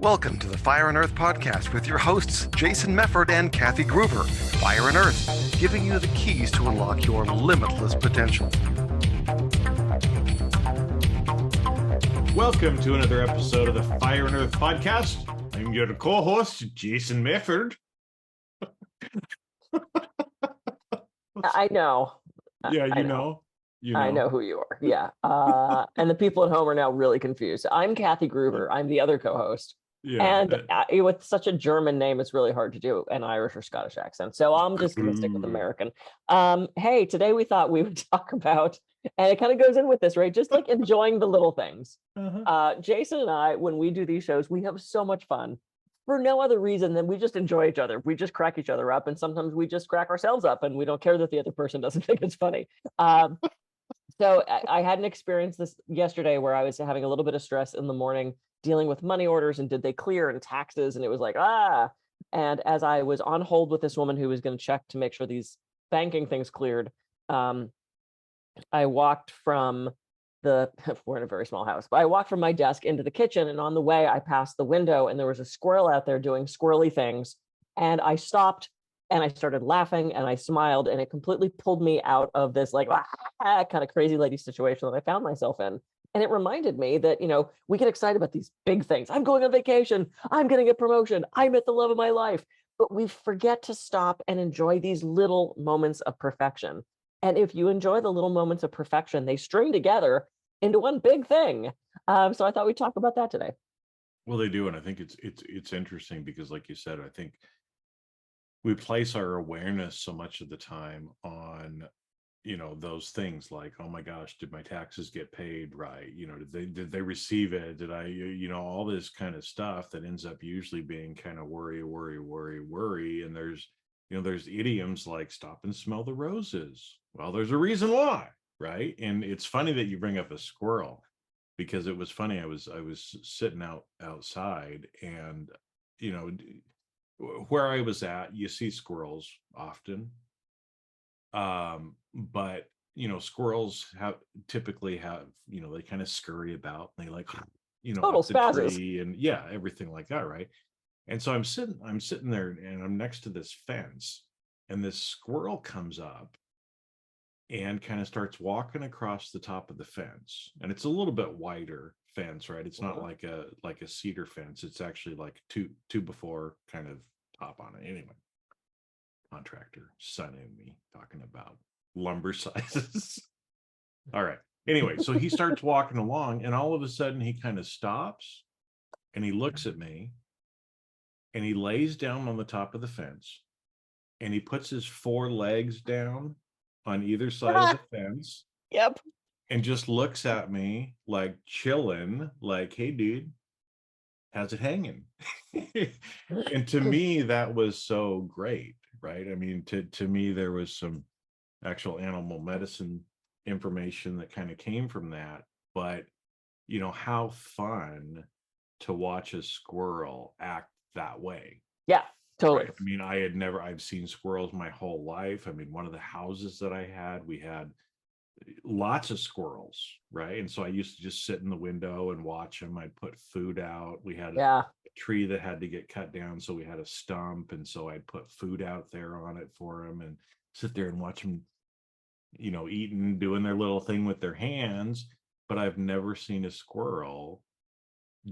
Welcome to the Fire and Earth podcast with your hosts, Jason Mefford and Kathy Gruber. Fire and Earth, giving you the keys to unlock your limitless potential. Welcome to another episode of the Fire and Earth podcast. I'm your co-host, Jason Mefford. I know. Yeah, you know. I know who you are. Yeah. And the people at home are now really confused. I'm Kathy Gruber. I'm the other co-host. Yeah. And with such a German name, it's really hard to do an Irish or Scottish accent. So I'm just going to stick with American. Hey, today we thought we would talk about, and it kind of goes in with this, right? Just like enjoying the little things. Jason and I, when we do these shows, we have so much fun for no other reason than we just enjoy each other. We just crack each other up. And sometimes we just crack ourselves up and we don't care that the other person doesn't think it's funny. So I had an experience this yesterday where I was having a little bit of stress in the morning dealing with money orders and did they clear and taxes. And it was like, and as I was on hold with this woman who was going to check to make sure these banking things cleared, I walked from we're in a very small house, but I walked from my desk into the kitchen, and on the way I passed the window and there was a squirrel out there doing squirrely things. And I stopped and I started laughing and I smiled, and it completely pulled me out of this like kind of crazy lady situation that I found myself in. And it reminded me that, we get excited about these big things. I'm going on vacation. I'm getting a promotion. I met the love of my life. But we forget to stop and enjoy these little moments of perfection. And if you enjoy the little moments of perfection, they string together into one big thing. So I thought we'd talk about that today. Well, they do. And I think it's interesting because, like you said, I think we place our awareness so much of the time on those things like, oh my gosh, did my taxes get paid right? Did they receive it? Did I, all this kind of stuff that ends up usually being kind of worry. And there's idioms like stop and smell the roses. Well, there's a reason why, right? And it's funny that you bring up a squirrel, because it was funny. I was sitting outside, and where I was at, you see squirrels often. But squirrels typically have they kind of scurry about, and they like total spazzes and everything like that, right? And so I'm sitting there, and I'm next to this fence, and this squirrel comes up and kind of starts walking across the top of the fence, and it's a little bit wider fence, right? It's not like a cedar fence. It's actually like two before kind of top on it. Anyway, contractor son and me talking about lumber sizes. All right. Anyway, so he starts walking along, and all of a sudden he kind of stops and he looks at me, and he lays down on the top of the fence, and he puts his four legs down on either side of the fence. Yep. And just looks at me like chilling, like, hey dude, how's it hanging? And to me, that was so great, right? I mean, to me, there was some actual animal medicine information that kind of came from that. But how fun to watch a squirrel act that way. Yeah, totally. Right? I mean, I've seen squirrels my whole life. I mean, one of the houses that I had, we had lots of squirrels, right? And so I used to just sit in the window and watch them. I'd put food out. We had a tree that had to get cut down, so we had a stump, and so I'd put food out there on it for them and sit there and watch them eating, doing their little thing with their hands. But I've never seen a squirrel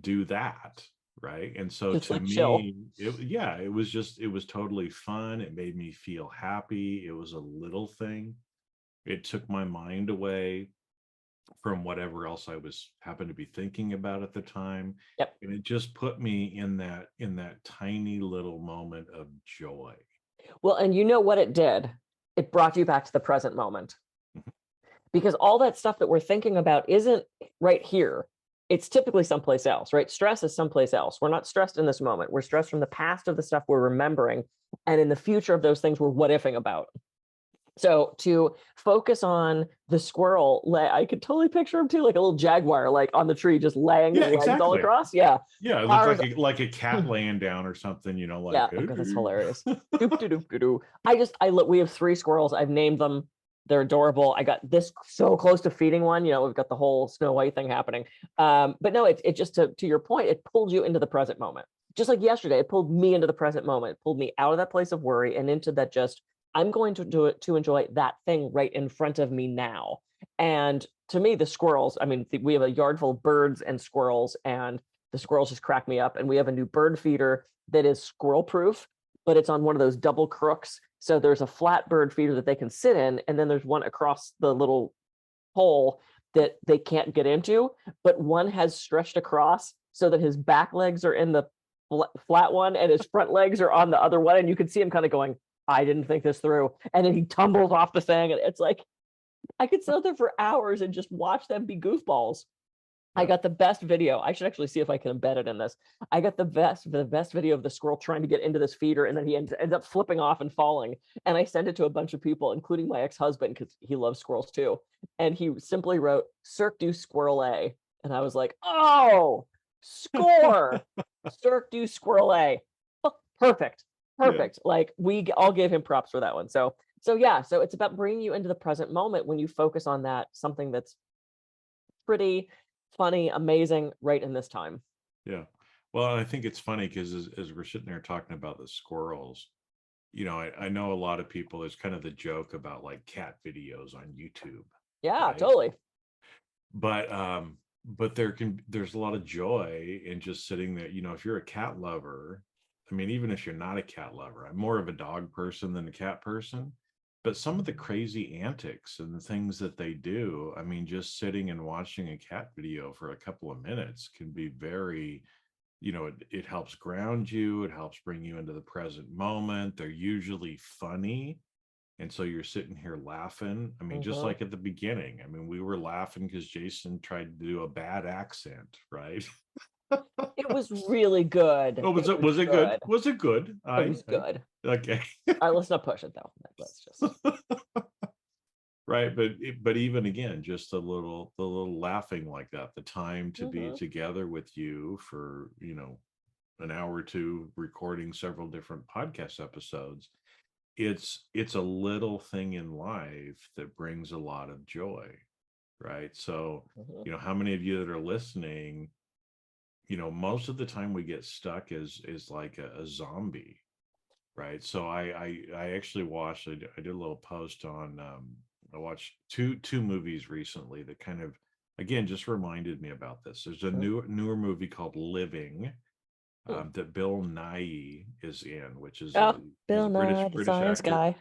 do that, right? And so just to like me, it was totally fun. It made me feel happy. It was a little thing. It took my mind away from whatever else I happened to be thinking about at the time. Yep. And it just put me in that tiny little moment of joy. Well, and you know what it did? It brought you back to the present moment. Because all that stuff that we're thinking about isn't right here. It's typically someplace else, right? Stress is someplace else. We're not stressed in this moment. We're stressed from the past of the stuff we're remembering, and in the future of those things we're what-ifing about. So to focus on the squirrel, I could totally picture him too, like a little jaguar, like on the tree, just laying his legs all across. Yeah. Yeah, it looks like a cat laying down or something, like. Yeah, that's hilarious. We have 3 squirrels. I've named them. They're adorable. I got this so close to feeding one. We've got the whole Snow White thing happening. But no, it just to your point, it pulled you into the present moment. Just like yesterday, it pulled me into the present moment. It pulled me out of that place of worry and into that just, I'm going to do it to enjoy that thing right in front of me now. And to me, the squirrels, I mean, we have a yard full of birds and squirrels, and the squirrels just crack me up. And we have a new bird feeder that is squirrel proof, but it's on one of those double crooks. So there's a flat bird feeder that they can sit in, and then there's one across the little hole that they can't get into, but one has stretched across so that his back legs are in the flat one and his front legs are on the other one. And you can see him kind of going, I didn't think this through. And then he tumbles off the thing. And it's like, I could sit there for hours and just watch them be goofballs. I got the best video. I should actually see if I can embed it in this. I got the best video of the squirrel trying to get into this feeder, and then he ends up flipping off and falling. And I sent it to a bunch of people, including my ex-husband, because he loves squirrels too. And he simply wrote, Cirque du Squirrel A. And I was like, oh, score! Cirque du Squirrel A. Oh, perfect. Yeah. Like, we all gave him props for that one. So yeah, so it's about bringing you into the present moment when you focus on that, something that's pretty funny, amazing, right in this time. Yeah. Well, I think it's funny because as we're sitting there talking about the squirrels, I know a lot of people, there's kind of the joke about like cat videos on YouTube. Yeah, right? Totally. But there's a lot of joy in just sitting there. If you're a cat lover, I mean, even if you're not a cat lover, I'm more of a dog person than a cat person. But some of the crazy antics and the things that they do, I mean, just sitting and watching a cat video for a couple of minutes can be very, it helps ground you. It helps bring you into the present moment. They're usually funny. And so you're sitting here laughing. I mean, just like at the beginning, I mean, we were laughing because Jason tried to do a bad accent, right? It was really good. Oh, was it good? Was it good? It was good. Okay. All right, let's not push it though. Let's just right, but even again, just the little laughing like that, the time to be together with you for an hour or two, recording several different podcast episodes. It's a little thing in life that brings a lot of joy, right? So how many of you that are listening, most of the time we get stuck is like a zombie, right? So I actually watched, I did a little post on, I watched two movies recently that kind of, again, just reminded me about this. There's a newer movie called Living that Bill Nye is in, which is Bill Nye, the science actor. guy.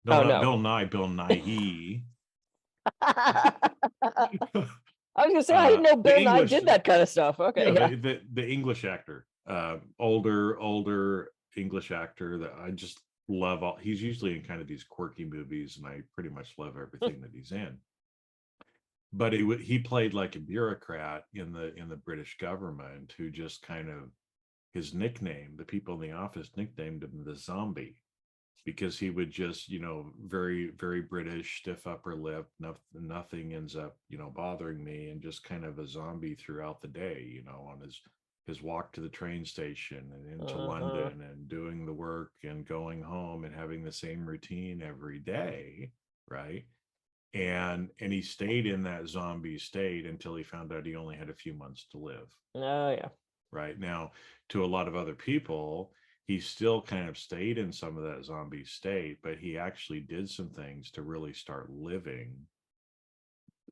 No, not Bill Nye, Bill Nye. I was gonna say, I didn't know Bill Nye did that kind of stuff. Okay, yeah. The English actor, older English actor that I just love. He's usually in kind of these quirky movies, and I pretty much love everything that he's in. But he played like a bureaucrat in the British government who just kind of, his nickname, the people in the office nicknamed him the zombie, because he would just, very, very British, stiff upper lip, nothing ends up, bothering me, and just kind of a zombie throughout the day, on his walk to the train station and into London and doing the work and going home and having the same routine every day, right? And he stayed in that zombie state until he found out he only had a few months to live. Oh, yeah. Right. Now, to a lot of other people, he still kind of stayed in some of that zombie state, but he actually did some things to really start living,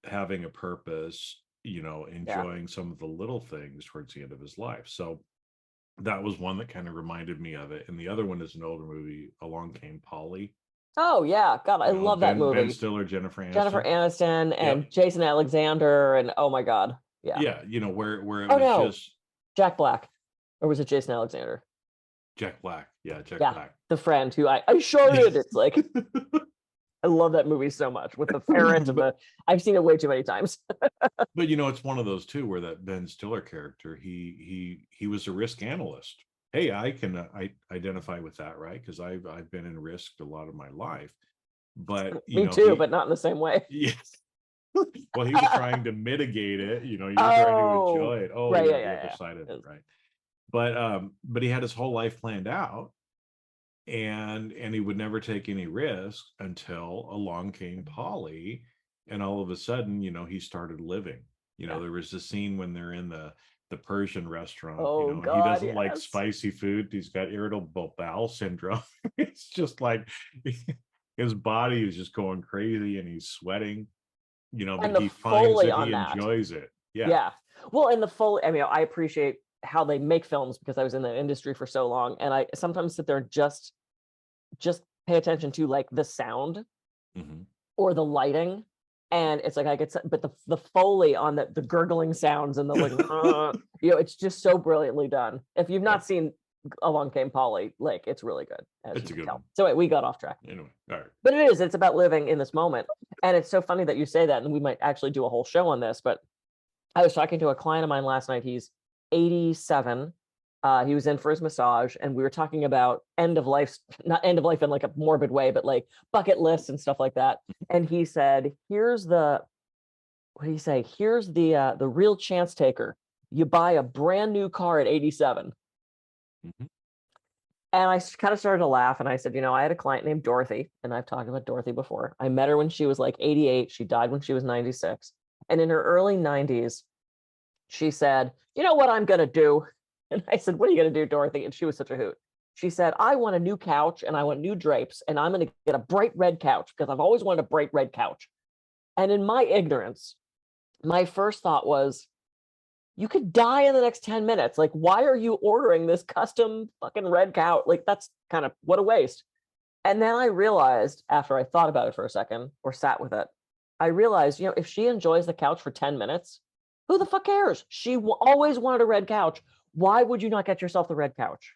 having a purpose, enjoying some of the little things towards the end of his life. So that was one that kind of reminded me of it. And the other one is an older movie, Along Came Polly. Oh yeah, God, I love that movie. Ben Stiller, Jennifer Aniston, and Jason Alexander, and oh my God, yeah. Where it was just Jack Black, or was it Jason Alexander? Jack Black, Jack Black, the friend who I shorted. It's like I love that movie so much with the ferret and I've seen it way too many times. But it's one of those too where that Ben Stiller character, he was a risk analyst. Hey, I can identify with that, right? Because I've been in risk a lot of my life. But me too, but not in the same way. Yes. Well, he was trying to mitigate it. You're trying to enjoy it. Oh, right, the other side of it, right? But he had his whole life planned out, and he would never take any risks until along came Polly, and all of a sudden, he started living. Yeah. There was a scene when they're in the Persian restaurant, Oh and he God, doesn't like yes. spicy food. He's got irritable bowel syndrome. It's just like his body is just going crazy and he's sweating, but And the he finds Foley that on he that. enjoys it. Yeah. Yeah. Well, and the Foley, I mean, I appreciate how they make films because I was in the industry for so long. And I sometimes sit there and just pay attention to like the sound Mhm. or the lighting. And it's like I get, but the Foley on the gurgling sounds and the like, it's just so brilliantly done. If you've not Yep. seen Along Came Polly, like it's really good, as It's you a can good tell. one. So wait, we got off track. Anyway, all right. But it's about living in this moment. And it's so funny that you say that, and we might actually do a whole show on this, but I was talking to a client of mine last night. He's 87. He was in for his massage, and we were talking about end of life, not end of life in like a morbid way, but like bucket lists and stuff like that. And he said, "Here's the what do you say? Here's the real chance taker. You buy a brand new car at 87." Mhm. And I kind of started to laugh, and I said, I had a client named Dorothy, and I've talked about Dorothy before. I met her when she was like 88. She died when she was 96. And in her early 90s, she said, "You know what I'm going to do?" And I said, "What are you going to do, Dorothy?" And she was such a hoot. She said, "I want a new couch and I want new drapes, and I'm going to get a bright red couch because I've always wanted a bright red couch." And in my ignorance, my first thought was, you could die in the next 10 minutes. Like, why are you ordering this custom fucking red couch? Like, that's kind of what a waste. And then I realized, after I thought about it for a second or sat with it, I realized, if she enjoys the couch for 10 minutes, who the fuck cares? She always wanted a red couch. Why would you not get yourself the red couch?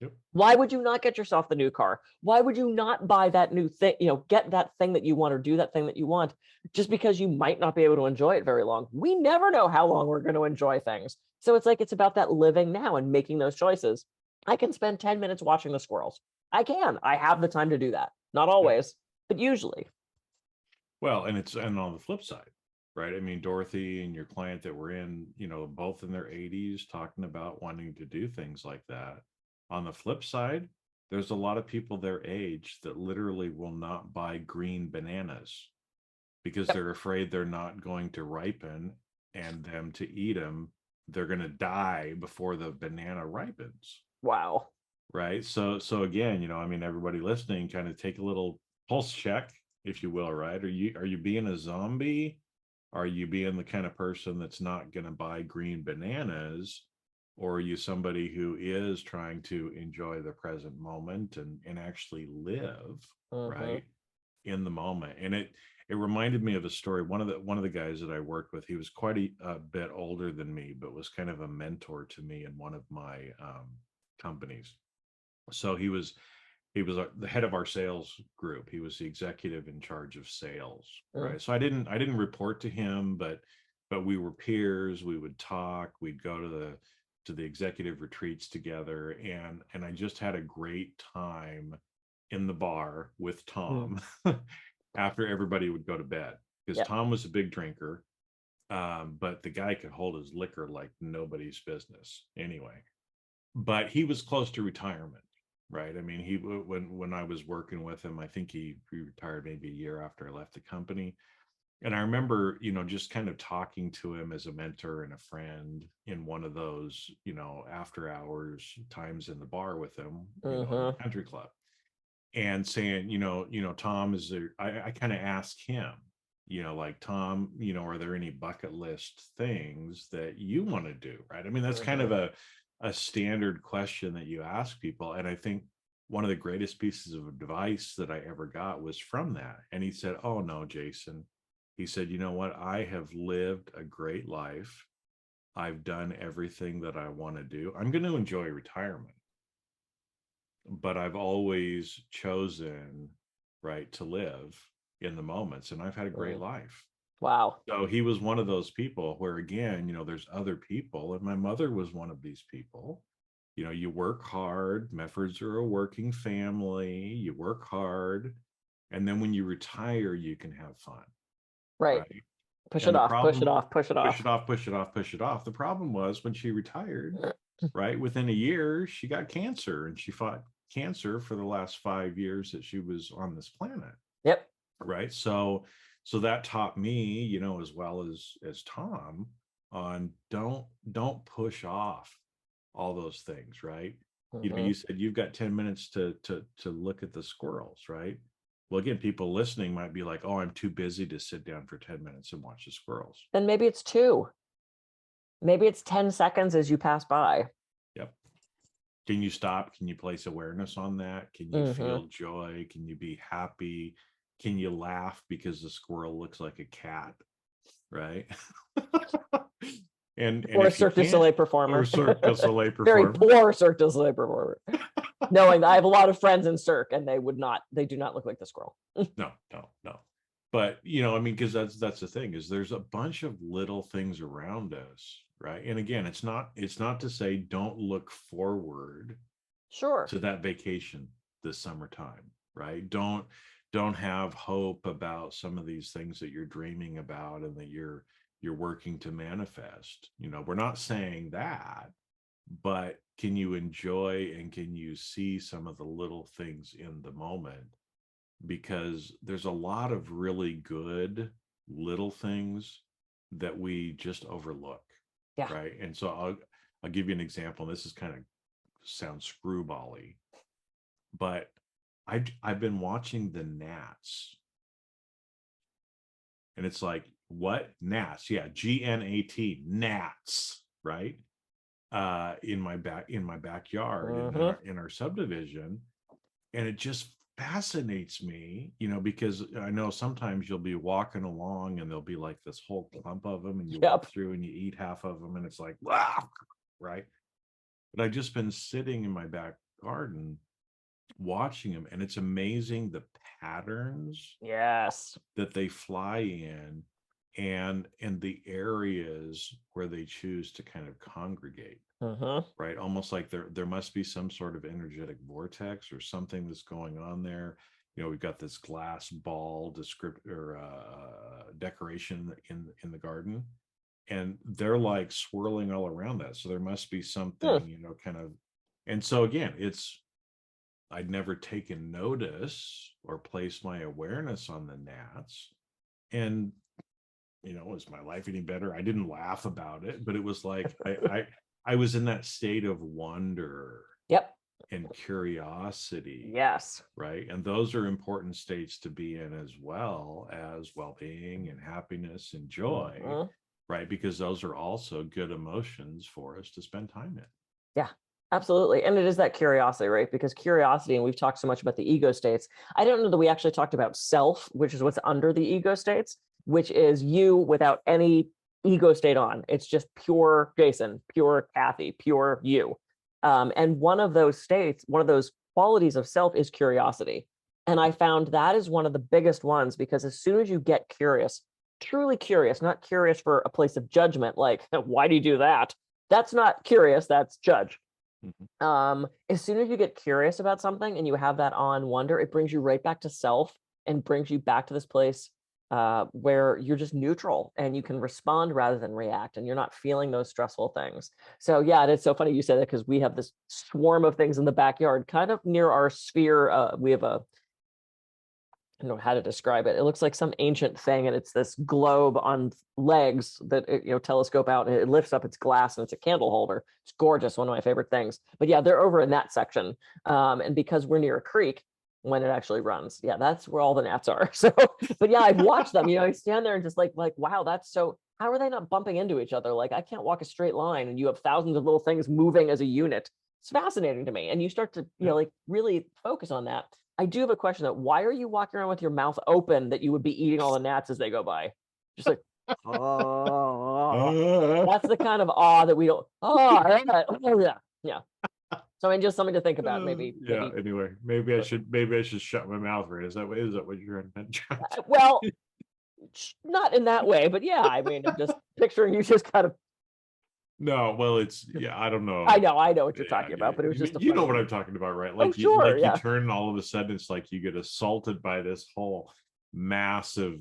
Yep. Why would you not get yourself the new car? Why would you not buy that new thing, get that thing that you want or do that thing that you want just because you might not be able to enjoy it very long? We never know how long we're going to enjoy things. So it's like, it's about that living now and making those choices. I can spend 10 minutes watching the squirrels. I have the time to do that. Not always, but usually. Well, and on the flip side, right? I mean, Dorothy and your client that were in, both in their 80s talking about wanting to do things like that. On the flip side, there's a lot of people their age that literally will not buy green bananas because Yep. they're afraid they're not going to ripen, and them to eat them, they're going to die before the banana ripens. Wow. Right. So again, I mean, everybody listening, kind of take a little pulse check, if you will, right? Are you being a zombie? Are you being the kind of person that's not going to buy green bananas? Or are you somebody who is trying to enjoy the present moment and actually live, Mm-hmm. right, in the moment? And it reminded me of a story. One of the guys that I worked with, he was quite a bit older than me, but was kind of a mentor to me in one of my companies. So he was the head of our sales group. He was the executive in charge of sales, Mm. right? So I didn't report to him, but we were peers. We would talk. We'd go to the executive retreats together, and I just had a great time in the bar with Tom after everybody would go to bed, because Yep. Tom was a big drinker, but the guy could hold his liquor like nobody's business anyway. But he was close to retirement, right? I mean, when I was working with him, I think he retired maybe a year after I left the company. And I remember, just kind of talking to him as a mentor and a friend in one of those, after hours times in the bar with him, in the Mm-hmm. country club, and saying, Tom, is there, I kind of asked him, like, Tom, are there any bucket list things that you want to do? Right. I mean, that's kind Mm-hmm. of a standard question that you ask people. And I think one of the greatest pieces of advice that I ever got was from that. And he said, "Oh no, Jason," he said, "you know what? I have lived a great life. I've done everything that I want to do. I'm going to enjoy retirement, but I've always chosen, right, to live in the moments, and I've had a great Mm. life." Wow. So he was one of those people where, again, there's other people, and my mother was one of these people. You work hard. Meffords are a working family. You work hard, and then when you retire, you can have fun, Right. right? Push And it the off, push it problem, off, push it push off. it off, push it off, push it off. The problem was when she retired, right, within a year, she got cancer and she fought cancer for the last 5 years that she was on this planet. Yep. Right. So that taught me, as well as Tom, on don't push off all those things, right? You said you've got 10 minutes to look at the squirrels, right? Well, again, people listening might be like, oh, I'm too busy to sit down for 10 minutes and watch the squirrels. Then maybe it's 2. Maybe it's 10 seconds as you pass by. Yep. Can you stop? Can you place awareness on that? Can you feel joy? Can you be happy? Can you laugh because the squirrel looks like a cat? Right. and Or a Cirque du Soleil performer. Or Cirque du Soleil performer. Very poor Cirque du Soleil performer. Knowing that I have a lot of friends in Cirque and they do not look like the squirrel. No. But because that's the thing, is there's a bunch of little things around us, right? And again, it's not to say don't look forward to that vacation this summertime, right? Don't have hope about some of these things that you're dreaming about and that you're working to manifest. We're not saying that, but can you enjoy and can you see some of the little things in the moment? Because there's a lot of really good little things that we just overlook. Yeah. Right. And so I'll give you an example. This is kind of sounds screwball-y, but I've been watching the gnats. And it's like, what? Gnats. Yeah, GNAT, gnats, right? In my backyard, in our subdivision. And it just fascinates me, because I know sometimes you'll be walking along and there'll be like this whole clump of them and you walk through and you eat half of them and it's like, wow, right? But I've just been sitting in my back garden watching them, and it's amazing the patterns that they fly in and the areas where they choose to kind of congregate. Right, almost like there must be some sort of energetic vortex or something that's going on there. We've got this glass ball decoration in the garden, and they're like swirling all around that. So there must be something, kind of. And so again, I'd never taken notice or placed my awareness on the gnats, and is my life any better? I didn't laugh about it, but it was like I was in that state of wonder and curiosity. Yes. Right. And those are important states to be in, as well as well-being and happiness and joy. Right. Because those are also good emotions for us to spend time in. Yeah, absolutely. And it is that curiosity, right? Because curiosity, and we've talked so much about the ego states. I don't know that we actually talked about self, which is what's under the ego states, which is you without any ego state on. It's just pure Jason, pure Kathy, pure you. And one of those states, one of those qualities of self is curiosity. And I found that is one of the biggest ones, because as soon as you get curious, truly curious, not curious for a place of judgment, like, why do you do that? That's not curious, that's judge. As soon as you get curious about something and you have that awe and wonder, it brings you right back to self and brings you back to this place where you're just neutral and you can respond rather than react, and you're not feeling those stressful things. So yeah, and it's so funny you said that, because we have this swarm of things in the backyard, kind of near our sphere. We have I don't know how to describe it. It looks like some ancient thing, and it's this globe on legs that telescope out, and it lifts up its glass, and it's a candle holder. It's gorgeous, one of my favorite things. But yeah, they're over in that section, and because we're near a creek when it actually runs, yeah, that's where all the gnats are. So, but yeah, I've watched them. I stand there and just like, wow, that's so. How are they not bumping into each other? Like, I can't walk a straight line, and you have thousands of little things moving as a unit. It's fascinating to me, and you start to like really focus on that. I do have a question though. Why are you walking around with your mouth open that you would be eating all the gnats as they go by? Just like, oh, that's the kind of awe that we don't. Oh yeah. So I mean, just something to think about. Maybe. Anyway, maybe I should shut my mouth. Right? Is that what you're intending? Well, not in that way, but yeah. I mean, I'm just picturing you just kind of. No, well, I don't know. I know what you're talking about, but it was just you know what I'm talking about, right? Like, you turn and all of a sudden it's like you get assaulted by this whole mass of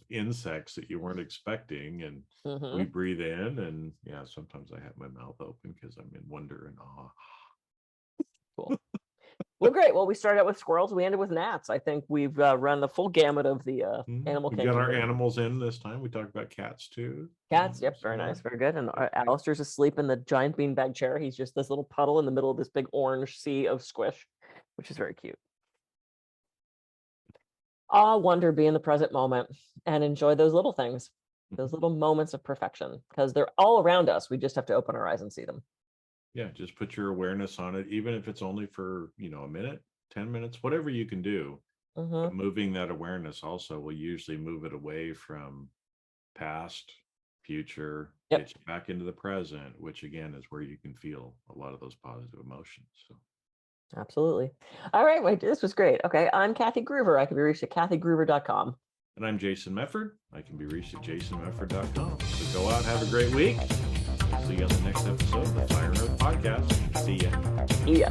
insects that you weren't expecting, and we breathe in, and sometimes I have my mouth open because I'm in wonder and awe. Cool. Well, great. Well, we started out with squirrels. We ended with gnats. I think we've run the full gamut of the animal We kingdom. got our animals in this time. We talked about cats too. Cats, yep, very nice, very good. And Alistair's asleep in the giant beanbag chair. He's just this little puddle in the middle of this big orange sea of squish, which is very cute. Wonder, be in the present moment and enjoy those little things, those little moments of perfection, because they're all around us. We just have to open our eyes and see them. Yeah, just put your awareness on it, even if it's only for, a minute, 10 minutes, whatever you can do. But moving that awareness also will usually move it away from past, future, get you back into the present, which again is where you can feel a lot of those positive emotions. So absolutely. All right, wait, this was great. Okay, I'm Kathy Groover. I can be reached at kathygruver.com. And I'm Jason Mefford. I can be reached at jasonmefford.com. So go out, have a great week. See you on the next episode of the Fire and Earth Podcast. See ya. See ya.